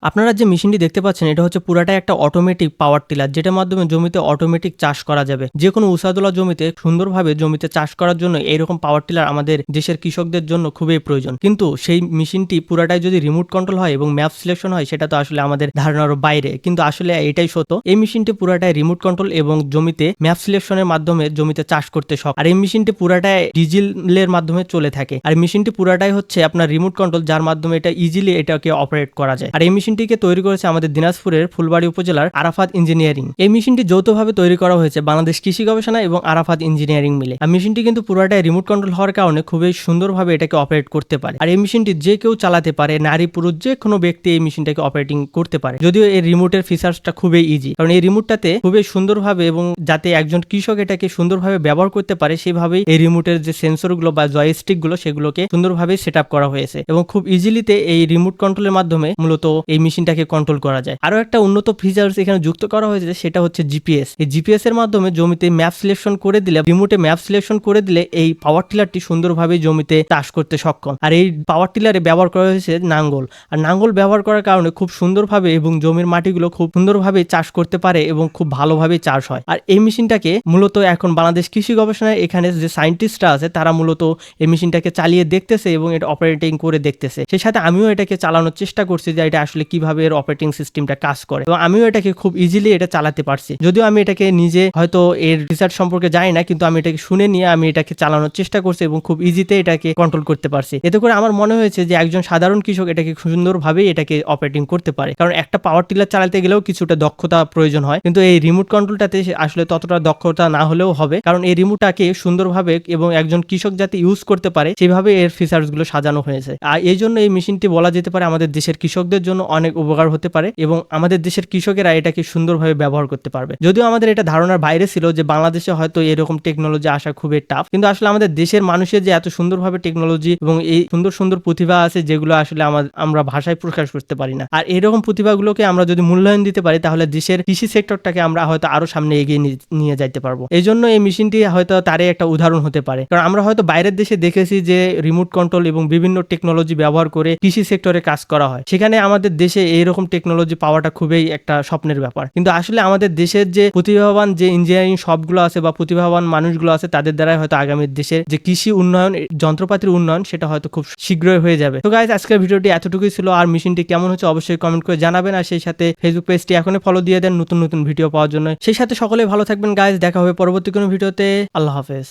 আপনারা যে মেশিনটি দেখতে পাচ্ছেন এটা হচ্ছে পুরাটাই একটা অটোমেটিক পাওয়ার টিলার, যেটার মাধ্যমে জমিতে অটোমেটিক চাষ করা যাবে। যে কোনো উসাদোলা জমিতে সুন্দরভাবে জমিতে চাষ করার জন্য এইরকম পাওয়ার টিলার আমাদের দেশের কৃষকদের জন্য খুবই প্রয়োজন। কিন্তু সেই মেশিনটি পুরাটাই যদি রিমোট কন্ট্রোল হয় এবং ম্যাপ সিলেকশন হয়, সেটা তো আসলে আমাদের ধারণার বাইরে, কিন্তু আসলে এটাই সত্য। এই মেশিনটি পুরাটাই রিমোট কন্ট্রোল এবং জমিতে ম্যাপ সিলেকশনের মাধ্যমে জমিতে চাষ করতে সক্ষম। আর এই মেশিনটি পুরাটাই ডিজেলের মাধ্যমে চলে থাকে। আর মেশিনটি পুরাটাই হচ্ছে আপনার রিমোট কন্ট্রোল, যার মাধ্যমে এটা ইজিলি এটাকে অপারেট করা যায়। আর এই মেশিনটিকে তৈরি করেছে আমাদের দিনাজপুরের ফুলবাড়ি উপজেলার আরাফাত ইঞ্জিনিয়ারিং। এই মেশিনটি যৌথভাবে তৈরি করা হয়েছে বাংলাদেশ কৃষি গবেষণা এবং আরাফাত ইঞ্জিনিয়ারিং মিলে। আর মেশিনটি কিন্তু পুরোটাই রিমোট কন্ট্রোল হওয়ার কারণে খুবই সুন্দরভাবে এটাকে অপারেট করতে পারে। আর এই মেশিনটি যে কেউ চালাতে পারে, নারী পুরুষ যে কোনো ব্যক্তি এই মেশিনটাকে অপারেটিং করতে পারে। যদিও এই রিমোটের ফিচার্সটা খুবই ইজি, কারণ এই রিমোটটাতে খুবই সুন্দরভাবে এবং যাতে একজন কৃষক এটাকে সুন্দরভাবে ব্যবহার করতে পারে সেভাবেই এই রিমোটের যে সেন্সরগুলো বা জয়স্টিকগুলো সেগুলোকে সুন্দরভাবে সেট আপ করা হয়েছে এবং খুব ইজিলিতে এই রিমোট কন্ট্রোলের মাধ্যমে মূলত এই মেশিনটাকে কন্ট্রোল করা যায়। আরো একটা উন্নত ফিচার্স এখানে যুক্ত করা হয়েছে, সেটা হচ্ছে জিপিএস। এই জিপিএস এর মাধ্যমে জমিতে ম্যাপ সিলেকশন করে দিলে, রিমোটে ম্যাপ সিলেকশন করে দিলে এই পাওয়ার টিলারটি সুন্দরভাবে জমিতে চাষ করতে সক্ষম। আর এই পাওয়ার টিলারে ব্যবহার করা হয়েছে নাঙ্গল। আর নাঙ্গল ব্যবহার করার কারণে খুব সুন্দরভাবে এবং জমির মাটিগুলো খুব সুন্দরভাবে চাষ করতে পারে এবং খুব ভালোভাবে চাষ হয়। আর এই মেশিনটাকে মূলত এখন বাংলাদেশ কৃষি গবেষণায় এখানে যে সায়েন্টিস্টরা আছে তারা মূলত এই মেশিনটাকে চালিয়ে দেখতেছে এবং এটা অপারেটিং করে দেখতেছে। সেই সাথে আমিও এটাকে চালানোর চেষ্টা করছি যে এটা আসলে কিভাবে এর অপারেটিং সিস্টেমটা কাজ করে, এবং আমিও এটাকে খুব ইজিলি এটা চালাতে পারছি। যদিও আমি এটাকে নিজে হয়তো এর রিসার্চ সম্পর্কে জানি না, কিন্তু আমি এটাকে শুনে নিয়ে আমি এটাকে চালানোর চেষ্টা করছি এবং খুব ইজিতে এটাকে কন্ট্রোল করতে পারছি। এতে করে আমার মনে হয়েছে যে একজন সাধারণ কৃষক এটাকে সুন্দরভাবে এটাকে অপারেটিং করতে পারে, কারণ একটা পাওয়ার টিলার চালাতে গেলেও কিছুটা দক্ষতা প্রয়োজন হয়, কিন্তু এই রিমোট কন্ট্রোলটাতে আসলে ততটা দক্ষতা না হলেও হবে, কারণ এই রিমোটটাকে সুন্দরভাবে এবং একজন কৃষক যাতে ইউজ করতে পারে সেভাবে এর ফিচার্স গুলো সাজানো হয়েছে। আর এই জন্য এই মেশিনটি বলা যেতে পারে আমাদের দেশের কৃষকদের জন্য অনেক উপকার হতে পারে এবং আমাদের দেশের কৃষকেরা এটাকে সুন্দরভাবে ব্যবহার করতে পারবে। যদিও আমাদের এটা ধারণার বাইরে ছিল যে বাংলাদেশে হয়তো এরকম টেকনোলজি আসা খুবই টাফ, কিন্তু আসলে আমাদের দেশের মানুষের যে এত সুন্দরভাবে টেকনোলজি এবং এই সুন্দর সুন্দর প্রতিভা আছে যেগুলো আসলে আমরা ভাষায় প্রকাশ করতে পারি না। আর এরকম প্রতিভাগুলোকে আমরা যদি মূল্যায়ন দিতে পারি তাহলে দেশের কৃষি সেক্টরটাকে আমরা হয়তো আরো সামনে এগিয়ে নিয়ে যাইতে পারবো। এই জন্য এই মেশিনটি হয়তো তারই একটা উদাহরণ হতে পারে, কারণ আমরা হয়তো বাইরের দেশে দেখেছি যে রিমোট কন্ট্রোল এবং বিভিন্ন টেকনোলজি ব্যবহার করে কৃষি সেক্টরে কাজ করা হয়, সেখানে আমাদের দেশে এইরকম টেকনোলজি পাওয়াটা খুবই একটা স্বপ্নের ব্যাপার। কিন্তু আসলে আমাদের দেশের যে প্রতিভাবান যে ইঞ্জিনিয়ারিং সবগুলো আছে বা প্রতিভাবান মানুষগুলো আছে তাদের দ্বারাই হয়তো আগামী দেশের যে কৃষি উন্নয়ন, যন্ত্রপাতির উন্নয়ন সেটা হয়তো খুব শীঘ্রই হয়ে যাবে। তো গাইস, আজকের ভিডিওটি এতটুকুই ছিল। আর মেশিনটি কেমন হচ্ছে অবশ্যই কমেন্ট করে জানাবেন, আর সেই সাথে ফেসবুক পেজটি এখনই ফলো দিয়ে দেন নতুন নতুন ভিডিও পাওয়ার জন্য। সেই সাথে সকলেই ভালো থাকবেন গাইস, দেখা হবে পরবর্তী কোনো ভিডিওতে। আল্লাহ হাফেজ।